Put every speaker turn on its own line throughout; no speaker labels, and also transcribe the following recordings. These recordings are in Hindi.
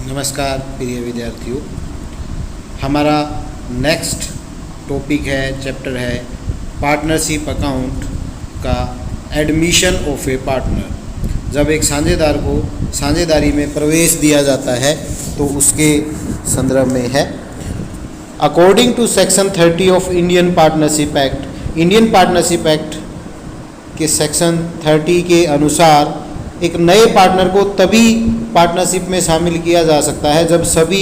नमस्कार प्रिय विद्यार्थियों, हमारा नेक्स्ट टॉपिक है, चैप्टर है पार्टनरशिप अकाउंट का एडमिशन ऑफ ए पार्टनर। जब एक साझेदार को साझेदारी में प्रवेश दिया जाता है तो उसके संदर्भ में है। According to section 30 of Indian partnership act, Indian partnership act के सेक्शन 30 के अनुसार एक नए पार्टनर को तभी पार्टनरशिप में शामिल किया जा सकता है जब सभी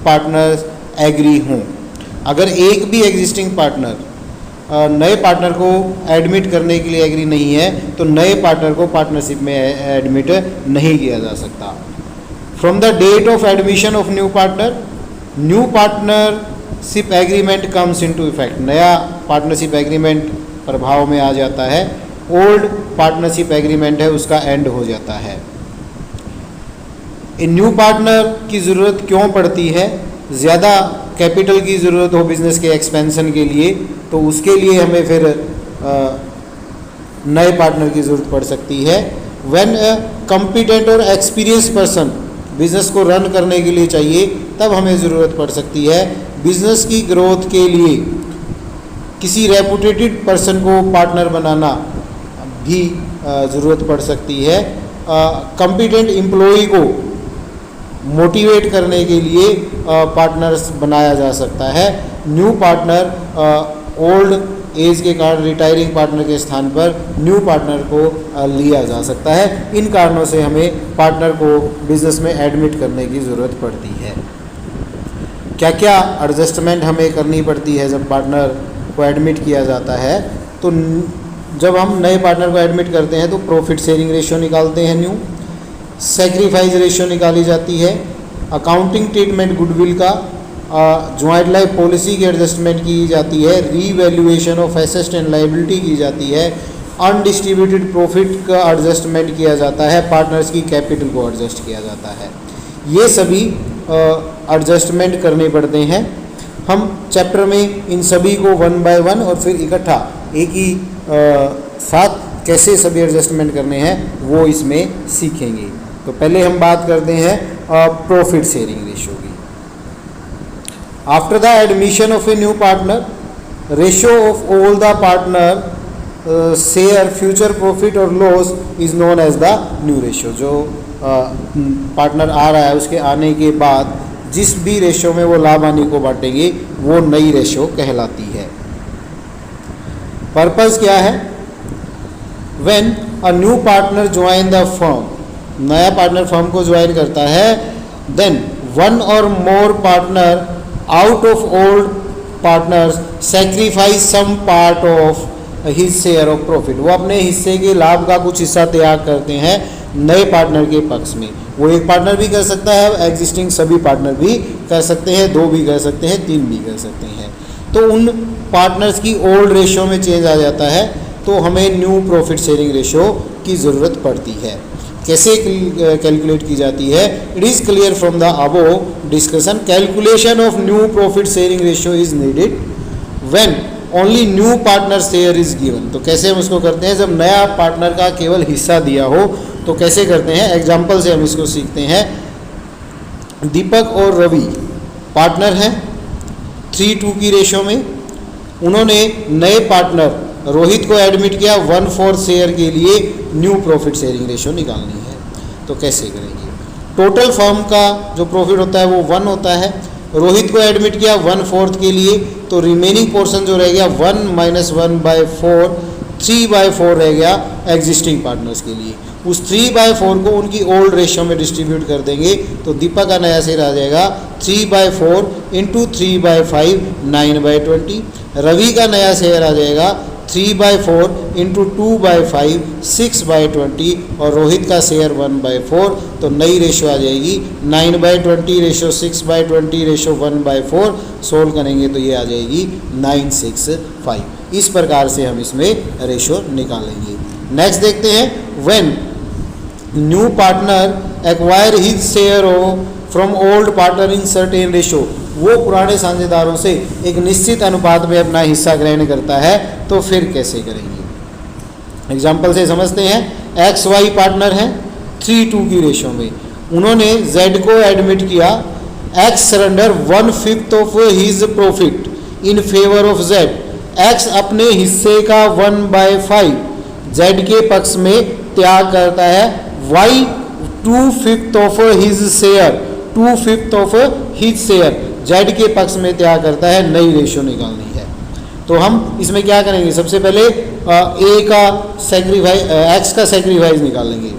पार्टनर्स एग्री हों। अगर एक भी एग्जिस्टिंग पार्टनर नए पार्टनर को एडमिट करने के लिए एग्री नहीं है तो नए पार्टनर को पार्टनरशिप में एडमिट नहीं किया जा सकता। From the date of admission of new partner, new partnership agreement comes into effect. नया पार्टनरशिप एग्रीमेंट प्रभाव में आ जाता है। ओल्ड पार्टनरशिप एग्रीमेंट है उसका एंड हो जाता है। इन न्यू पार्टनर की ज़रूरत क्यों पड़ती है? ज़्यादा कैपिटल की ज़रूरत हो बिज़नेस के एक्सपेंशन के लिए तो उसके लिए हमें फिर नए पार्टनर की ज़रूरत पड़ सकती है। व्हेन अ कॉम्पिटेंट और एक्सपीरियंस पर्सन बिज़नेस को रन करने के लिए चाहिए तब हमें ज़रूरत पड़ सकती है। बिज़नेस की ग्रोथ के लिए किसी रेपुटेटेड पर्सन को पार्टनर बनाना भी ज़रूरत पड़ सकती है। कॉम्पिटेंट एम्प्लॉई को मोटिवेट करने के लिए पार्टनर्स बनाया जा सकता है। न्यू पार्टनर ओल्ड एज के कारण रिटायरिंग पार्टनर के स्थान पर न्यू पार्टनर को लिया जा सकता है। इन कारणों से हमें पार्टनर को बिजनेस में एडमिट करने की ज़रूरत पड़ती है। क्या क्या एडजस्टमेंट हमें करनी पड़ती है जब पार्टनर को एडमिट किया जाता है? तो जब हम नए पार्टनर को एडमिट करते हैं तो प्रॉफिट शेयरिंग रेशियो निकालते हैं, न्यू सेक्रीफाइस रेशियो निकाली जाती है, अकाउंटिंग ट्रीटमेंट गुडविल का, जॉइंट लाइफ पॉलिसी की एडजस्टमेंट की जाती है, revaluation of asset and liability की जाती है, अनडिस्ट्रीब्यूटेड प्रॉफिट का एडजस्टमेंट किया जाता है, पार्टनर्स की कैपिटल को एडजस्ट किया जाता है। ये सभी एडजस्टमेंट करने पड़ते हैं। हम चैप्टर में इन सभी को वन बाय वन और फिर इकट्ठा एक ही साथ कैसे सभी एडजस्टमेंट करने हैं वो इसमें सीखेंगे। तो पहले हम बात करते हैं प्रॉफिट शेयरिंग रेशियो की। After the admission of a new partner, ratio of all the partner share future profit और loss is known as the new ratio. जो पार्टनर आ रहा है उसके आने के बाद जिस भी रेशियो में वो लाभ हानि को बांटेंगे वो नई रेशियो कहलाती है। पर्पस क्या है? When a new partner join the firm, नया पार्टनर फर्म को ज्वाइन करता है, देन वन और more partner out of old partners sacrifice some part of his share of profit. वो अपने हिस्से के लाभ का कुछ हिस्सा त्याग करते हैं नए पार्टनर के पक्ष में। वो एक पार्टनर भी कर सकता है, एग्जिस्टिंग सभी पार्टनर भी कर सकते हैं, दो भी कर सकते हैं, तीन भी कर सकते हैं। तो उन पार्टनर्स की ओल्ड रेशियो में चेंज आ जाता है तो हमें न्यू प्रॉफिट शेयरिंग रेशियो की ज़रूरत पड़ती है। कैसे कैलकुलेट की जाती है? It is clear from the above discussion, calculation of new profit sharing ratio is needed when only new partner share is given. तो कैसे हम उसको करते हैं? जब नया पार्टनर का केवल हिस्सा दिया हो तो कैसे करते हैं? एग्जाम्पल से हम इसको सीखते हैं। दीपक और रवि पार्टनर हैं 3:2 की रेशियो में। उन्होंने नए पार्टनर रोहित को एडमिट किया 1/4 शेयर के लिए न्यू प्रॉफिट शेयरिंग रेशियो निकालनी है। तो कैसे करेंगे? टोटल फर्म का जो प्रॉफिट होता है वो 1 होता है। रोहित को एडमिट किया 1/4 के लिए तो रिमेनिंग पोर्शन जो रह गया 1 - 1/4, 3/4 रह गया एग्जिस्टिंग पार्टनर्स के लिए। उस 3/4 को उनकी ओल्ड रेशियो में डिस्ट्रीब्यूट कर देंगे तो दीपक का नया शेयर आ जाएगा 3/4 × 3/5 9/20। रवि का नया शेयर आ जाएगा 3/4 × 2/5 6/20 और रोहित का शेयर 1/4। तो नई रेशियो आ जाएगी 9/20 रेशियो 6/20 रेशियो 1/4। सोल्व करेंगे तो ये आ जाएगी 965। इस प्रकार से हम इसमें रेशियो निकालेंगे। नेक्स्ट देखते हैं, when new partner acquire his share from old partner in certain ratio, वो पुराने साझेदारों से एक निश्चित अनुपात में अपना हिस्सा ग्रहण करता है तो फिर कैसे करेंगे? एग्जाम्पल से समझते हैं। XY पार्टनर हैं 3:2 की रेशियो में। उन्होंने Z को एडमिट किया, X surrender 1/5 of his profit in favour of Z, X अपने हिस्से का 1/5 Z के पक्ष में त्याग करता है, Y 2/5 of his share, 2/5 of his share Z के पक्ष में त्याग करता है। नई रेशियो निकालनी है। तो हम इसमें क्या करेंगे, सबसे पहले A का सेक्रीफाइस, X का सेक्रीफाइस निकालेंगे।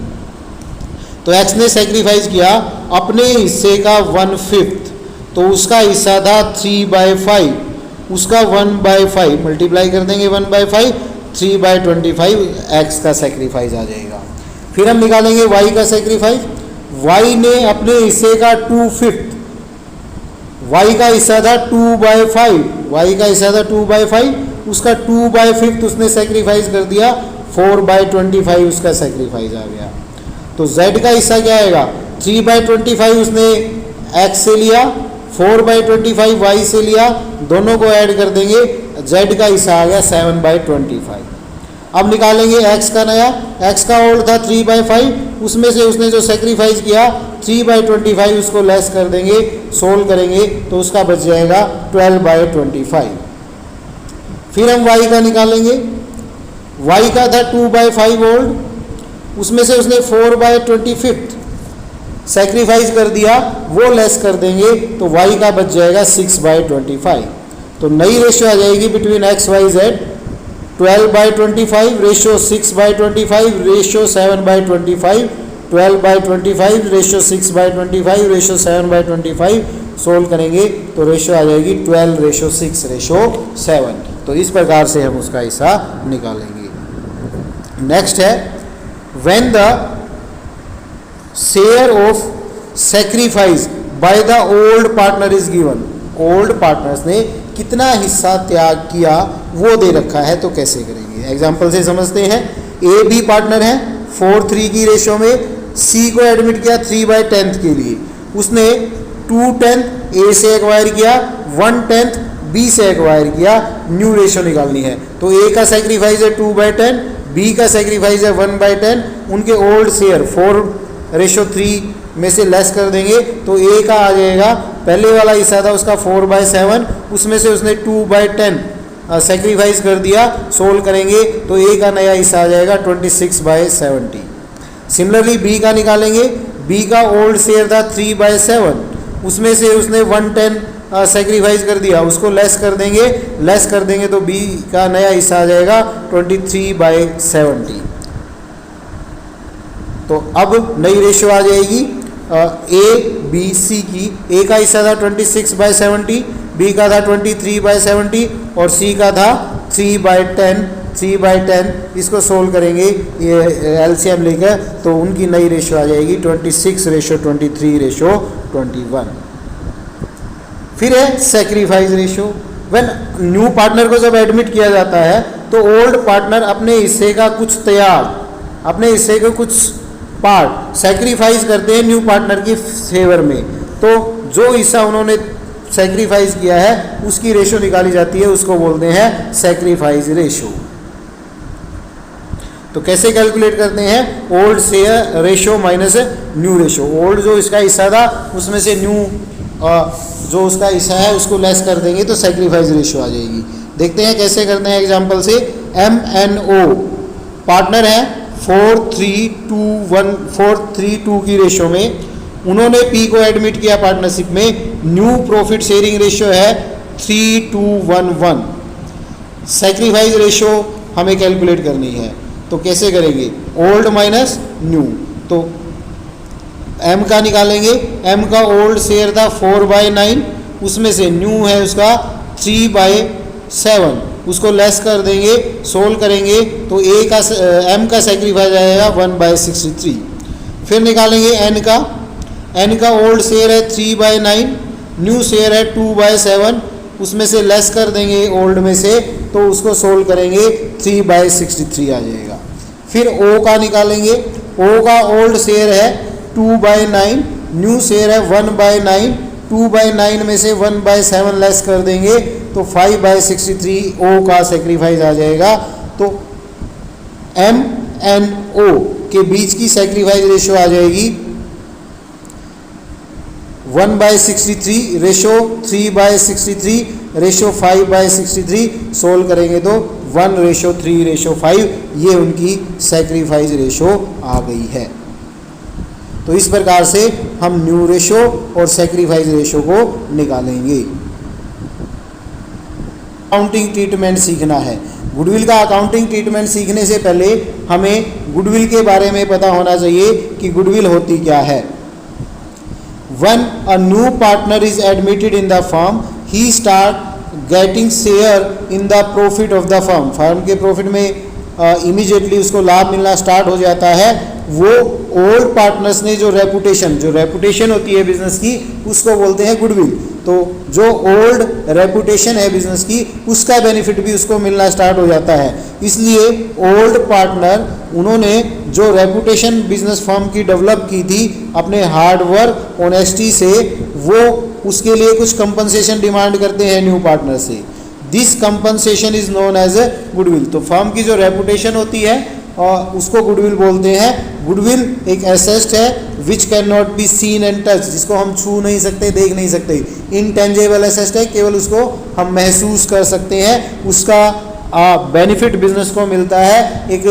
तो X ने सेक्रीफाइस किया अपने हिस्से का 1/5, तो उसका हिस्सा था 3/5, उसका 1/5 मल्टीप्लाई कर देंगे 1/5, 3/25 X का सेक्रीफाइस आ जाएगा। फिर हम निकालेंगे Y का सेक्रीफाइस। Y ने अपने हिस्से का 2/5, Y का हिस्सा था 2/5, Y का हिस्सा था 2/5, उसका 2/5 उसने सेक्रीफाइस कर दिया, 4/25 उसका सेक्रीफाइस आ गया। तो Z का हिस्सा क्या आएगा, 3/25 उसने X से लिया, 4/25 Y से लिया, दोनों को ऐड कर देंगे, Z का हिस्सा आ गया 7/25। अब निकालेंगे X का नया, X का ओल्ड था 3/5, उसमें से उसने जो सेक्रीफाइस किया 3/25 उसको लेस कर देंगे, सोल्व करेंगे तो उसका बच जाएगा 12/25। फिर हम Y का निकालेंगे। Y का था 2/5 ओल्ड, उसमें से उसने 4/25 सेक्रीफाइस कर दिया, वो लेस कर देंगे तो Y का बच जाएगा 6/25। तो नई रेशियो आ जाएगी between X Y Z 12/25, ratio 6/25, ratio 7/25, 12/25, ratio 6/25, ratio 7/25। Solve करेंगे तो रेशियो आ जाएगी 12:6:7। तो इस प्रकार से हम उसका हिस्सा निकालेंगे। नेक्स्ट है when the share of sacrifice by the old partner is given. Old partners ने कितना हिस्सा त्याग किया वो दे रखा है, तो कैसे करेंगे। एग्जाम्पल से समझते हैं। ए बी पार्टनर है 4:3 की रेशियो में, सी को एडमिट किया 3/10 के लिए, उसने 2/10 ए से एक्वायर किया, 1/10 बी से एक्वायर किया। न्यू रेशियो निकालनी है तो ए का सेक्रीफाइस है 2/10, बी का सेक्रीफाइस है 1/10, उनके ओल्ड शेयर 4:3 में से लेस कर देंगे तो ए का आ जाएगा, पहले वाला हिस्सा था उसका 4/7, उसमें से उसने 2/10 सेक्रीफाइस कर दिया, सोल्व करेंगे तो ए का नया हिस्सा आ जाएगा 26/70। सिमिलरली बी का निकालेंगे। बी का ओल्ड शेयर था 3/7, उसमें से उसने 1/10 सेक्रीफाइस कर दिया, उसको लेस कर देंगे तो बी का नया हिस्सा आ जाएगा 23/70। तो अब नई रेशियो आ जाएगी ए बी सी की। ए का हिस्सा था 26/70, बी का था 23/70 और सी का था 3/10। इसको सोल्व करेंगे ये एलसीएम लेकर तो उनकी नई रेशियो आ जाएगी 26:23:21। फिर है sacrifice ratio. When new partner को जब एडमिट किया जाता है तो ओल्ड पार्टनर अपने हिस्से का कुछ त्याग, अपने हिस्से के कुछ पार्ट सेक्रीफाइस करते हैं न्यू पार्टनर की फेवर में। तो जो हिस्सा उन्होंने सेक्रीफाइस किया है उसकी रेशियो निकाली जाती है, उसको बोलते हैं सेक्रीफाइस रेशियो। तो कैसे कैलकुलेट करते हैं, old share ratio minus new ratio. Old जो इसका हिस्सा था उसमें से न्यू जो उसका हिस्सा है उसको लेस कर देंगे तो सेक्रीफाइस रेशियो आ जाएगी। देखते हैं कैसे करते हैं एग्जांपल से। MNO पार्टनर है 4:3:2 की रेशियो में, उन्होंने P को एडमिट किया पार्टनरशिप में। न्यू प्रॉफिट शेयरिंग रेशियो है 3:1:1। सेक्रीफाइस रेशियो हमें कैलकुलेट करनी है तो कैसे करेंगे, ओल्ड माइनस न्यू। तो M का निकालेंगे। M का ओल्ड शेयर था 4/9, उसमें से न्यू है उसका 3/7, उसको लेस कर देंगे, सोल्व करेंगे तो M का सेक्रीफाइस आएगा 1/63। फिर निकालेंगे N का। N का ओल्ड शेयर है 3/9, न्यू शेयर है 2/7, उसमें से लेस कर देंगे ओल्ड में से तो उसको सोल्व करेंगे 3/63 आ जाएगा। फिर O का निकालेंगे। O का ओल्ड शेयर है 2/9, न्यू शेयर है 1/9, 2/9 में से 1/7 लेस कर देंगे तो 5/63 O का सेक्रीफाइस आ जाएगा। तो M N O के बीच की सेक्रीफाइस रेशियो आ जाएगी 1/63 रेशो 3/63 रेशो 5/63 सोल्व करेंगे तो 1:3:5 ये उनकी सैक्रिफाइस रेशो आ गई है। तो इस प्रकार से हम न्यू रेशो और सैक्रिफाइस रेशो को निकालेंगे। अकाउंटिंग ट्रीटमेंट सीखना है। गुडविल का अकाउंटिंग ट्रीटमेंट सीखने से पहले हमें गुडविल के बारे में पता होना चाहिए कि गुडविल होती क्या है। When a new partner is admitted in the firm, he start getting share in the profit of the firm. Firm के प्रॉफिट में इमीडिएटली उसको लाभ मिलना स्टार्ट हो जाता है। वो ओल्ड पार्टनर्स ने जो रेपुटेशन होती है बिजनेस की, उसको बोलते हैं गुडविल। तो जो ओल्ड रेपुटेशन है बिजनेस की, उसका बेनिफिट भी उसको मिलना स्टार्ट हो जाता है। इसलिए ओल्ड पार्टनर उन्होंने जो रेपुटेशन बिजनेस फर्म की डेवलप की थी अपने हार्ड वर्क ऑनेस्टी से, वो उसके लिए कुछ कंपनसेशन डिमांड करते हैं न्यू पार्टनर से। This compensation is known as a goodwill. तो फर्म की जो रेपुटेशन होती है और उसको गुडविल बोलते हैं। गुडविल एक एसेट है which can not be seen and touch, जिसको हम छू नहीं सकते, देख नहीं सकते। इनटेंजेबल एसेट है, केवल उसको हम महसूस कर सकते हैं। उसका बेनिफिट बिजनेस को मिलता है, एक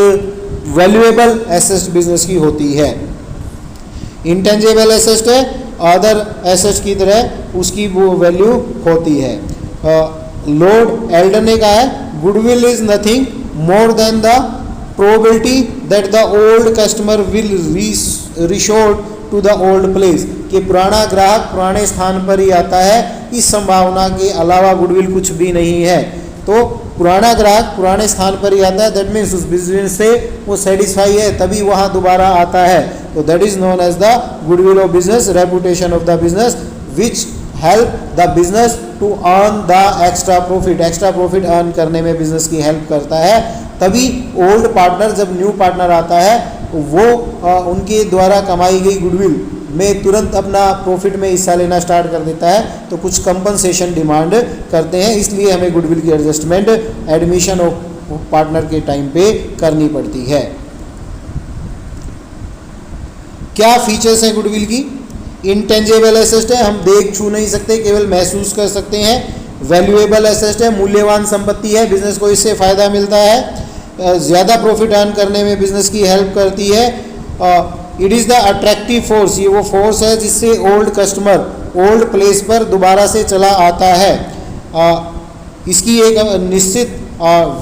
वैल्यूएबल एसेट बिजनेस की होती है। इंटेंजेबल एसेट है, अदर एसेट की तरह उसकी वो वैल्यू होती है। लॉर्ड एल्डर ने कहा है goodwill is nothing more than the probability that the old customer will resort to the old place, कि पुराना ग्राहक पुराने स्थान पर ही आता है। इस संभावना के अलावा गुडविल कुछ भी नहीं है। तो पुराना ग्राहक पुराने स्थान पर ही आता है, दैट मीन्स उस बिजनेस से वो सेटिस्फाई है, तभी वहाँ दोबारा आता है। तो that is known as the goodwill of business, reputation of the business which help the business to earn the extra profit. Extra profit earn करने में बिजनेस की हेल्प करता है। तभी ओल्ड पार्टनर, जब न्यू पार्टनर आता है, वो उनके द्वारा कमाई गई गुडविल में तुरंत अपना प्रॉफिट में हिस्सा लेना स्टार्ट कर देता है। तो कुछ कंपनसेशन डिमांड करते हैं, इसलिए हमें गुडविल की एडजस्टमेंट एडमिशन ऑफ पार्टनर के टाइम पे करनी पड़ती है। क्या फीचर्स हैं गुडविल की? इंटेंजेबल एसेट है, हम देख छू नहीं सकते, केवल महसूस कर सकते हैं। वैल्यूएबल एसेट है, मूल्यवान संपत्ति है, बिजनेस को इससे फ़ायदा मिलता है। ज़्यादा प्रॉफिट अर्न करने में बिजनेस की हेल्प करती है। It is the attractive force, ये वो फोर्स है जिससे ओल्ड कस्टमर ओल्ड प्लेस पर दोबारा से चला आता है। इसकी एक निश्चित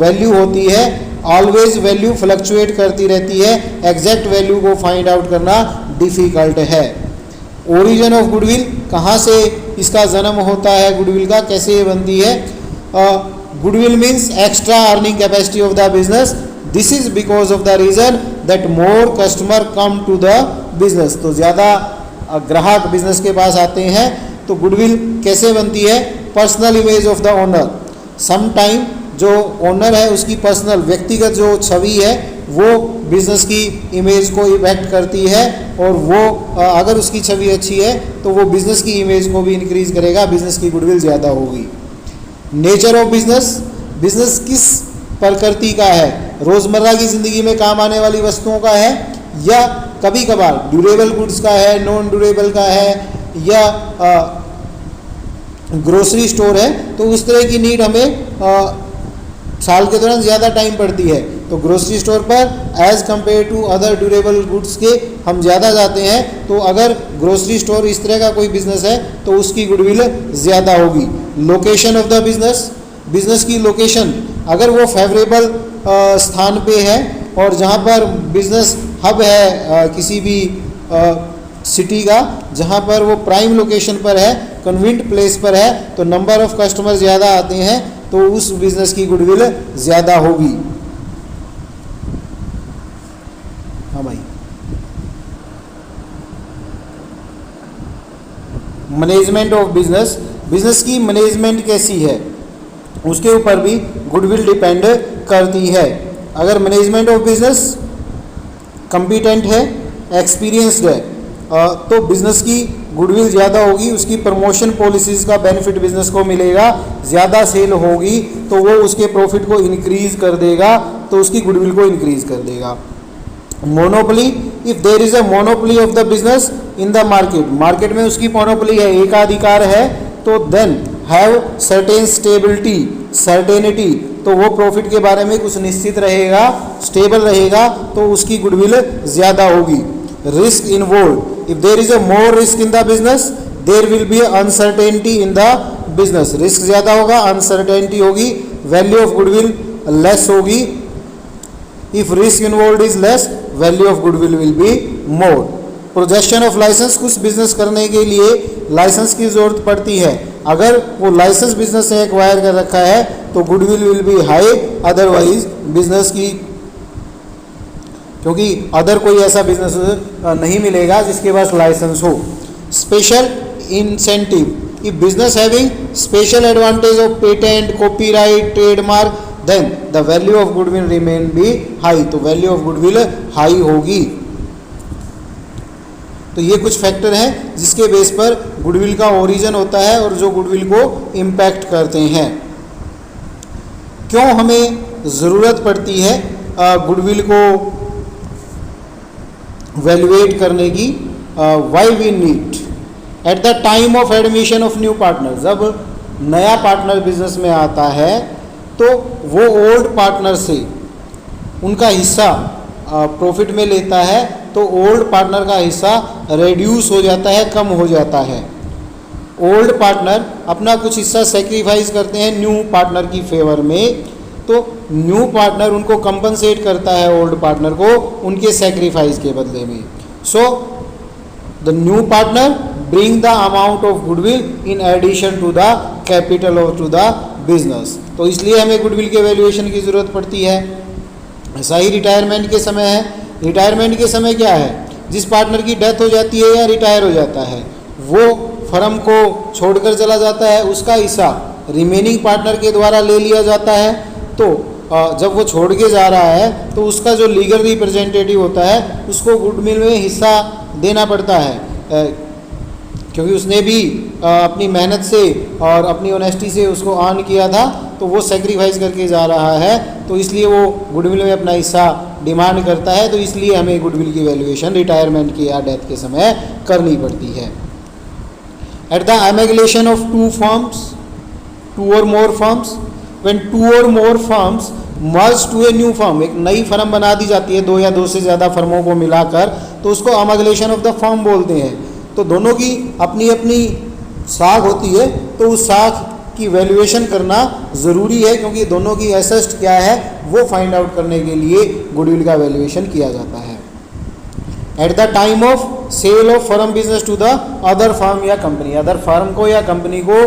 वैल्यू होती है। ऑलवेज वैल्यू फ्लक्चुएट करती रहती है, एग्जैक्ट वैल्यू को फाइंड आउट करना डिफ़िकल्ट है। ओरिजिन ऑफ गुडविल, कहाँ से इसका जन्म होता है गुडविल का, कैसे ये बनती है? Goodwill means extra earning capacity of the business. This is because of the reason that more customer come to the business. तो ज़्यादा ग्राहक बिजनेस के पास आते हैं। तो गुडविल कैसे बनती है? Personal image of the owner. Some time जो ओनर है उसकी पर्सनल व्यक्तिगत जो छवि है वो बिजनेस की इमेज को इफेक्ट करती है, और वो अगर उसकी छवि अच्छी है तो वो बिजनेस की इमेज को भी इंक्रीज करेगा, बिजनेस की गुडविल ज़्यादा होगी। नेचर ऑफ बिजनेस, बिजनेस किस प्रकृति का है? रोज़मर्रा की ज़िंदगी में काम आने वाली वस्तुओं का है, या कभी कभार ड्यूरेबल गुड्स का है, नॉन ड्यूरेबल का है, या ग्रोसरी स्टोर है। तो उस तरह की नीड हमें साल के दौरान ज़्यादा टाइम पड़ती है। तो ग्रोसरी स्टोर पर as compare to other durable goods के हम ज़्यादा जाते हैं। तो अगर ग्रोसरी स्टोर इस तरह का कोई बिजनेस है तो उसकी गुडविल ज़्यादा होगी। Location of the business, business की लोकेशन अगर वो फेवरेबल स्थान पे है और जहाँ पर बिजनेस हब है किसी भी सिटी का, जहाँ पर वो प्राइम लोकेशन पर है, कन्वीनिएंट प्लेस पर है, तो नंबर ऑफ कस्टमर ज़्यादा आते हैं, तो उस बिजनेस की गुडविल ज़्यादा होगी। हाँ भाई, मैनेजमेंट ऑफ बिजनेस, बिजनेस की मैनेजमेंट कैसी है उसके ऊपर भी गुडविल डिपेंड करती है। अगर मैनेजमेंट ऑफ बिजनेस कॉम्पिटेंट है, एक्सपीरियंस्ड है, तो बिजनेस की गुडविल ज़्यादा होगी। उसकी प्रमोशन पॉलिसीज़ का बेनिफिट बिजनेस को मिलेगा, ज़्यादा सेल होगी तो वो उसके प्रॉफिट को इंक्रीज़ कर देगा, तो उसकी गुडविल को इंक्रीज़ कर देगा। Monopoly, if there is a monopoly of the business in the market, market में उसकी मोनोपोली है, एकाधिकार है, तो then have certain stability, certainty, तो वो प्रॉफिट के बारे में कुछ निश्चित रहेगा, स्टेबल रहेगा, तो उसकी गुडविल ज़्यादा होगी। Risk involve, if there is a more risk in the business there will be uncertainty in the business, risk ज़्यादा होगा, अनसर्टेनिटी होगी, वैल्यू ऑफ गुडविल लेस होगी। If risk involve is less value of goodwill will be more. Projection of licence, कुछ बिजनेस करने के लिए लाइसेंस की ज़रूरत पड़ती है, अगर वो लाइसेंस बिजनेस से एक्वायर कर रखा है तो goodwill will be high, otherwise business की, क्योंकि अदर कोई ऐसा बिजनेस नहीं मिलेगा जिसके पास लाइसेंस हो। Special incentive, if business having special advantage of patent, copyright, trademark, then the value of goodwill remain be high, तो वैल्यू ऑफ गुडविल हाई होगी। तो ये कुछ फैक्टर हैं जिसके बेस पर गुडविल का ओरिजिन होता है और जो गुडविल को इम्पैक्ट करते हैं। क्यों हमें ज़रूरत पड़ती है गुडविल को वैल्यूएट करने की, why we need at the time of admission of new partner, जब नया पार्टनर बिजनेस में आता है तो वो ओल्ड पार्टनर से उनका हिस्सा प्रॉफिट में लेता है, तो ओल्ड पार्टनर का हिस्सा रेड्यूस हो जाता है, कम हो जाता है। ओल्ड पार्टनर अपना कुछ हिस्सा सेक्रीफाइस करते हैं न्यू पार्टनर की फेवर में, तो न्यू पार्टनर उनको कंपनसेट करता है ओल्ड पार्टनर को उनके सेक्रीफाइस के बदले में। So the new partner bring the amount of goodwill in addition to the capital और टू द बिजनेस, तो इसलिए हमें गुडविल के वैल्यूएशन की ज़रूरत पड़ती है। ऐसा ही रिटायरमेंट के समय है, रिटायरमेंट के समय क्या है, जिस पार्टनर की डेथ हो जाती है या रिटायर हो जाता है वो फर्म को छोड़कर चला जाता है, उसका हिस्सा रिमेनिंग पार्टनर के द्वारा ले लिया जाता है। तो जब वो छोड़ के जा रहा है तो उसका जो लीगल रिप्रेजेंटेटिव होता है उसको गुडविल में हिस्सा देना पड़ता है, क्योंकि उसने भी अपनी मेहनत से और अपनी ऑनेस्टी से उसको अर्न किया था, तो वो सेक्रीफाइस करके जा रहा है, तो इसलिए वो गुडविल में अपना हिस्सा डिमांड करता है। तो इसलिए हमें गुडविल की वैल्यूएशन रिटायरमेंट की या डेथ के समय करनी पड़ती है। At the amalgamation of two firms, two और मोर फर्म्स, व्हेन टू और more firms merge to a new firm, एक नई फर्म बना दी जाती है दो या दो से ज़्यादा फर्मों को मिलाकर, तो उसको एमेगलेशन ऑफ द फर्म बोलते हैं। तो दोनों की अपनी अपनी साख होती है, तो उस साख की वैल्यूएशन करना ज़रूरी है, क्योंकि दोनों की एसेट क्या है वो फाइंड आउट करने के लिए गुडविल का वैल्यूएशन किया जाता है। At the time of sale of firm business to the other firm या कंपनी, अदर फर्म को या कंपनी को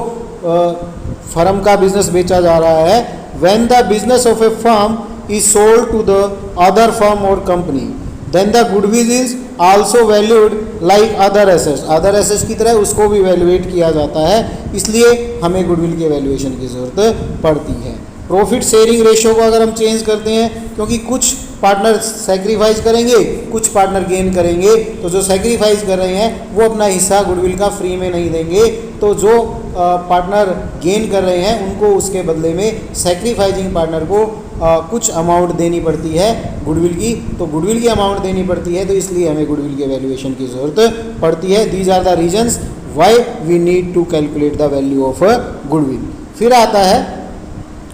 फर्म का बिजनेस बेचा जा रहा है, when the business of a firm is sold to the other firm और company, then the goodwill is also valued like other assets, other assets की तरह उसको भी वैल्यूएट किया जाता है, इसलिए हमें गुडविल के वैल्यूएशन की ज़रूरत पड़ती है। प्रॉफिट शेयरिंग रेशियो को अगर हम चेंज करते हैं, क्योंकि कुछ पार्टनर सेक्रीफाइस करेंगे, कुछ पार्टनर गेन करेंगे, तो जो सेक्रीफाइस कर रहे हैं वो अपना हिस्सा गुडविल का फ्री में नहीं देंगे, तो जो पार्टनर गेन कर रहे हैं उनको उसके बदले में सेक्रीफाइसिंग पार्टनर को कुछ अमाउंट देनी पड़ती है गुडविल की, तो गुडविल की अमाउंट देनी पड़ती है, तो इसलिए हमें गुडविल के वैल्यूएशन की ज़रूरत पड़ती है। These are the reasons why we need to calculate the value of goodwill. फिर आता है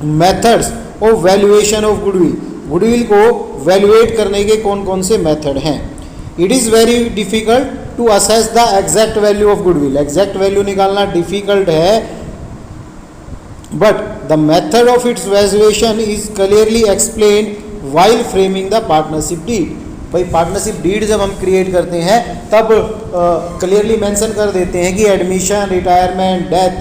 methods of valuation of goodwill, goodwill को वैल्यूएट करने के कौन कौन से मेथड हैं। It is very difficult to assess the exact value of goodwill, exact value निकालना डिफ़िकल्ट है, but the method of its valuation is clearly explained while framing the partnership deed. भाई पार्टनरशिप डीड जब हम क्रिएट करते हैं तब क्लियरली मेंशन कर देते हैं कि एडमिशन, रिटायरमेंट, डेथ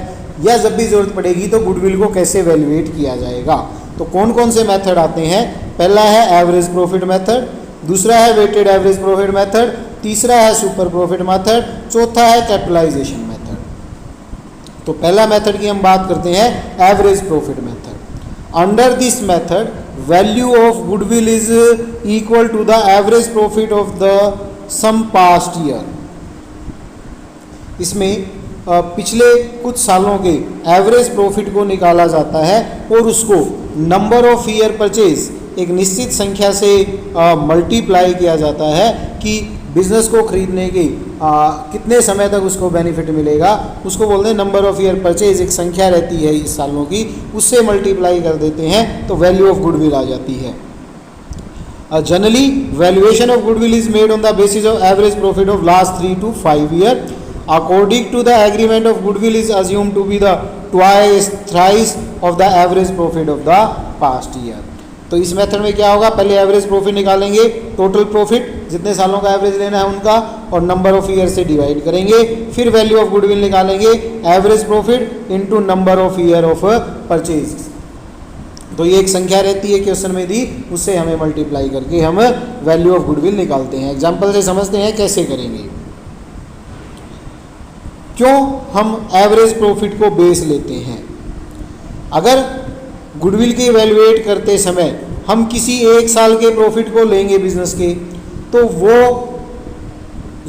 या जब भी ज़रूरत पड़ेगी तो गुडविल को कैसे वैल्यूएट किया जाएगा। तो कौन कौन से मेथड आते हैं, पहला है एवरेज प्रॉफिट मेथड, दूसरा है वेटेड एवरेज प्रॉफिट मेथड, तीसरा है सुपर प्रॉफिट मेथड, चौथा है कैपिटलाइजेशन मेथड। तो पहला मेथड की हम बात करते हैं average profit method. Under this method value of goodwill is equal to the average profit of the some past year. इसमें पिछले कुछ सालों के एवरेज प्रॉफिट को निकाला जाता है और उसको नंबर ऑफ ईयर परचेज एक निश्चित संख्या से मल्टीप्लाई किया जाता है कि बिजनेस को खरीदने की कितने समय तक उसको बेनिफिट मिलेगा, उसको बोलते हैं नंबर ऑफ ईयर परचेज। एक संख्या रहती है इस सालों की, उससे मल्टीप्लाई कर देते हैं तो वैल्यू ऑफ गुडविल आ जाती है। Generally valuation of goodwill is made on the basis of average profit of last 3 to 5 year. According to the agreement of goodwill is assume to be the twice thrice of the average profit of the past year. तो इस मेथड में क्या होगा, पहले एवरेज प्रॉफिट निकालेंगे, टोटल प्रॉफिट जितने सालों का एवरेज लेना है उनका, और नंबर ऑफ ईयर से डिवाइड करेंगे। फिर वैल्यू ऑफ गुडविल निकालेंगे, average profit into number of year of purchase. तो ये एक संख्या रहती है क्वेश्चन में दी, उससे हमें मल्टीप्लाई करके हम वैल्यू ऑफ गुडविल निकालते हैं। एग्जाम्पल से समझते हैं कैसे करेंगे। क्यों हम एवरेज प्रॉफिट को बेस लेते हैं? अगर गुडविल के इवैल्यूएट करते समय हम किसी एक साल के प्रॉफिट को लेंगे बिजनेस के, तो वो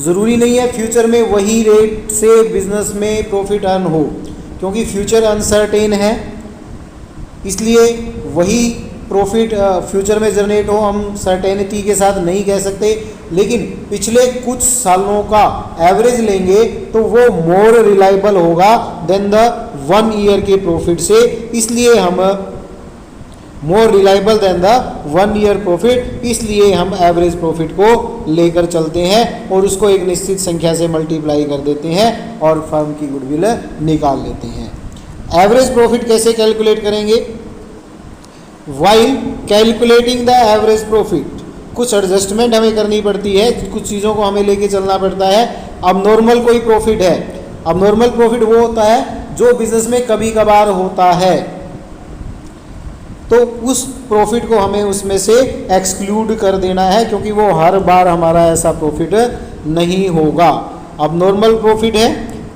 ज़रूरी नहीं है फ्यूचर में वही रेट से बिजनेस में प्रॉफिट अर्न हो, क्योंकि फ्यूचर अनसर्टेन है। इसलिए वही प्रॉफिट फ्यूचर में जनरेट हो हम सर्टेनिटी के साथ नहीं कह सकते, लेकिन पिछले कुछ सालों का एवरेज लेंगे तो वो मोर रिलायबल होगा देन द 1 ईयर के प्रॉफिट से। इसलिए हम more reliable then the 1 year profit, इसलिए हम एवरेज प्रॉफिट को लेकर चलते हैं और उसको एक निश्चित संख्या से मल्टीप्लाई कर देते हैं और फर्म की गुडविल निकाल लेते हैं। एवरेज प्रॉफिट कैसे कैलकुलेट करेंगे? While calculating the average profit कुछ एडजस्टमेंट हमें करनी पड़ती है, कुछ चीज़ों को हमें लेके चलना पड़ता है। अब नॉर्मल कोई प्रॉफिट है, अब नॉर्मल प्रॉफिट वो होता है जो बिजनेस में कभी कभार होता है, तो उस प्रॉफिट को हमें उसमें से एक्सक्लूड कर देना है, क्योंकि वो हर बार हमारा ऐसा प्रॉफिट नहीं होगा। अब नॉर्मल प्रॉफिट है,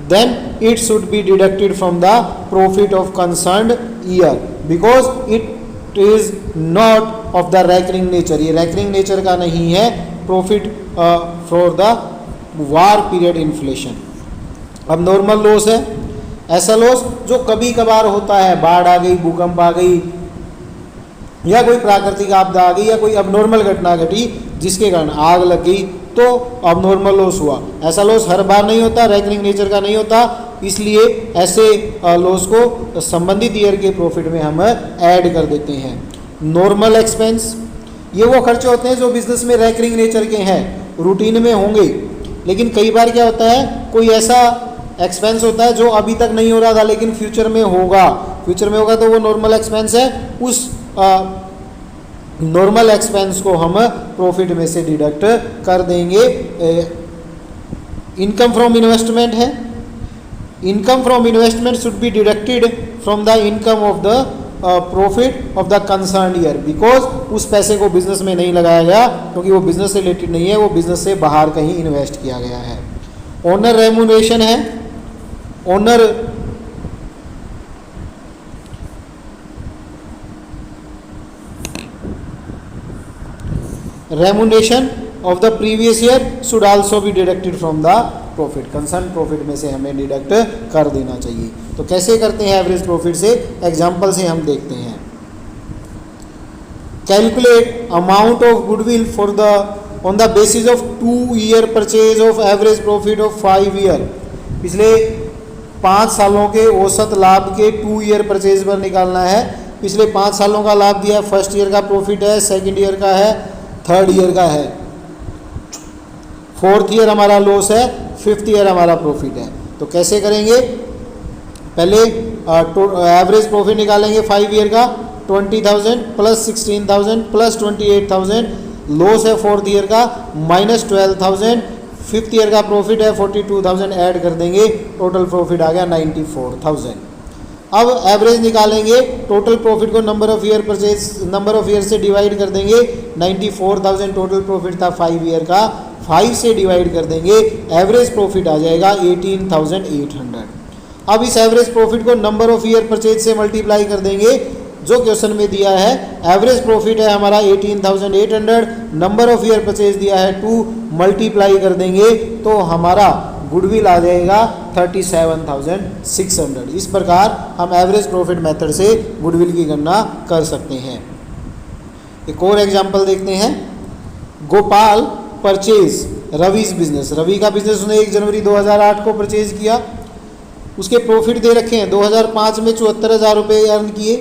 then it should be deducted from the profit of concerned year because it is not of the recurring nature. ये रैकरिंग नेचर का नहीं है profit for the war period inflation. अब नॉर्मल लॉस है ऐसा लॉस जो कभी कभार होता है, बाढ़ आ गई, भूकंप आ गई, या कोई प्राकृतिक आपदा आ गई, या कोई अबनॉर्मल घटना घटी जिसके कारण आग लग गई, तो अबनॉर्मल लॉस हुआ। ऐसा लॉस हर बार नहीं होता, रैकरिंग नेचर का नहीं होता, इसलिए ऐसे लॉस को संबंधित ईयर के प्रॉफिट में हम ऐड कर देते हैं। नॉर्मल एक्सपेंस, ये वो खर्चे होते हैं जो बिजनेस में रैकरिंग नेचर के हैं, रूटीन में होंगे, लेकिन कई बार क्या होता है कोई ऐसा एक्सपेंस होता है जो अभी तक नहीं हो रहा था लेकिन फ्यूचर में होगा, तो वो नॉर्मल एक्सपेंस है। उस नॉर्मल एक्सपेंस को हम प्रॉफिट में से डिडक्ट कर देंगे। इनकम फ्रॉम इन्वेस्टमेंट है, income from investment should be deducted from the income of the profit of the concerned year because उस पैसे को बिजनेस में नहीं लगाया गया, क्योंकि वो बिजनेस से रिलेटेड नहीं है, वो बिजनेस से बाहर कहीं इन्वेस्ट किया गया है। ओनर रेम्यूनरेशन है, owner remuneration of the previous year should also be deducted from the profit, concerned profit में से हमें डिडक्ट कर देना चाहिए। तो कैसे करते हैं एवरेज प्रॉफिट से, एग्जांपल से हम देखते हैं। Calculate amount of goodwill for the on the basis of 2 year purchase of average profit of 5 year. पिछले 5 सालों के औसत लाभ के 2 ईयर परचेज पर निकालना है। पिछले 5 सालों का लाभ दिया, फर्स्ट ईयर का प्रॉफिट है, सेकेंड ईयर का है, थर्ड ईयर का है, फोर्थ ईयर हमारा लॉस है, फिफ्थ ईयर हमारा प्रॉफिट है। तो कैसे करेंगे, पहले एवरेज प्रॉफिट निकालेंगे 5 ईयर का 20,000 प्लस 16,000 प्लस 28,000, लॉस है फोर्थ ईयर का माइनस 12,000, फिफ्थ ईयर का प्रॉफिट है 42,000 ऐड कर देंगे, टोटल प्रॉफिट आ गया 94,000। अब एवरेज निकालेंगे, टोटल प्रॉफिट को number of year purchase number of year से डिवाइड कर देंगे। 94,000 टोटल प्रॉफिट था 5 ईयर का, 5 से डिवाइड कर देंगे, एवरेज प्रॉफिट आ जाएगा 18,800। अब इस एवरेज प्रॉफिट को नंबर ऑफ ईयर परचेज से मल्टीप्लाई कर देंगे, जो क्वेश्चन में दिया है एवरेज प्रॉफिट है हमारा 18,800, नंबर ऑफ ईयर परचेज दिया है 2, मल्टीप्लाई कर देंगे तो हमारा गुडविल आ जाएगा 37,600। इस प्रकार हम एवरेज प्रॉफिट मेथड से गुडविल की गणना कर सकते हैं। एक और एग्जांपल देखते हैं। गोपाल परचेज रवि's बिजनेस, रवि का बिजनेस उसने 1 जनवरी 2008 को परचेज किया। उसके प्रॉफिट दे रखे हैं 2005 में 74,000 रुपये अर्न किए,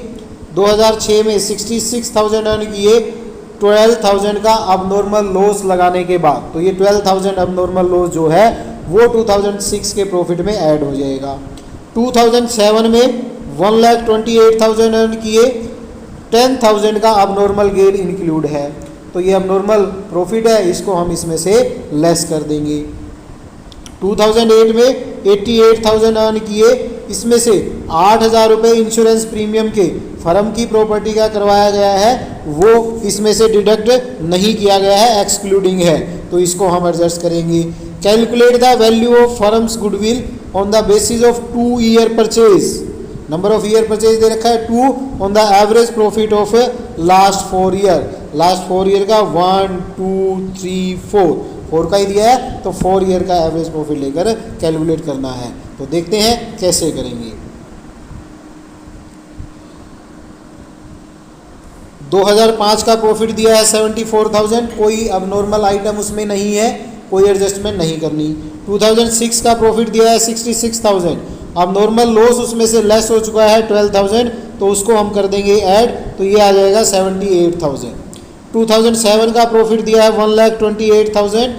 2006 में 66,000 अर्न किए 12,000 का अब लॉस लगाने के बाद। तो ये 12,000 अब लॉस जो है वो 2006 के प्रॉफिट में ऐड हो जाएगा। 2007 में 1,28,000 अर्न किए, 10,000 का अब गेन इंक्लूड है। तो ये अब प्रॉफिट है, इसको हम इसमें से लेस कर देंगे। 2008 में 88,000 अर्न किए, इसमें से 8,000 रुपये इंश्योरेंस प्रीमियम के फर्म की प्रॉपर्टी का करवाया गया है, वो इसमें से डिडक्ट नहीं किया गया है, एक्सक्लूडिंग है, तो इसको हम एडजस्ट करेंगे। Calculate the value of firm's goodwill on the basis of 2 year purchase, number of year purchase दे रखा है 2, on the average profit of last 4 year, last 4 year का 1 2 3 4 का ही दिया है, तो 4 ईयर का एवरेज प्रॉफिट लेकर कैलकुलेट करना है। तो देखते हैं कैसे करेंगे। 2005 का प्रॉफिट दिया है 74,000, कोई अब आइटम उसमें नहीं है, कोई एडजस्टमेंट नहीं करनी। 2006 का प्रॉफिट दिया है 66,000, अब लॉस उसमें से लेस हो चुका है 12,000, तो उसको हम कर देंगे ऐड, तो ये आ जाएगा 78,000। 2007 का प्रॉफिट दिया है 1,28,000,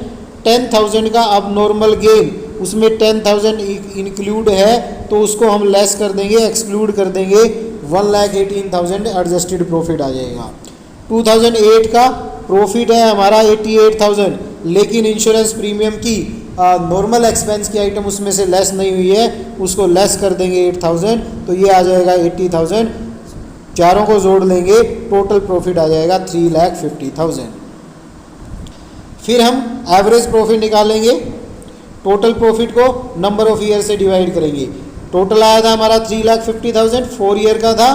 10,000 का अब गेन, उसमें 10,000 इंक्लूड है, तो उसको हम लेस कर देंगे, एक्सक्लूड कर देंगे, 1,18,000 एडजस्टेड प्रॉफिट आ जाएगा। 2008 का प्रॉफिट है हमारा 88,000, लेकिन इंश्योरेंस प्रीमियम की नॉर्मल एक्सपेंस की आइटम उसमें से लेस नहीं हुई है, उसको लेस कर देंगे 8,000, तो ये आ जाएगा 80,000, चारों को जोड़ लेंगे, टोटल प्रॉफिट आ जाएगा 3,50,000। फिर हम एवरेज प्रॉफिट निकालेंगे, टोटल प्रॉफिट को नंबर ऑफ ईयर से डिवाइड करेंगे। टोटल आया था हमारा 3,50,000, 4 ईयर का था,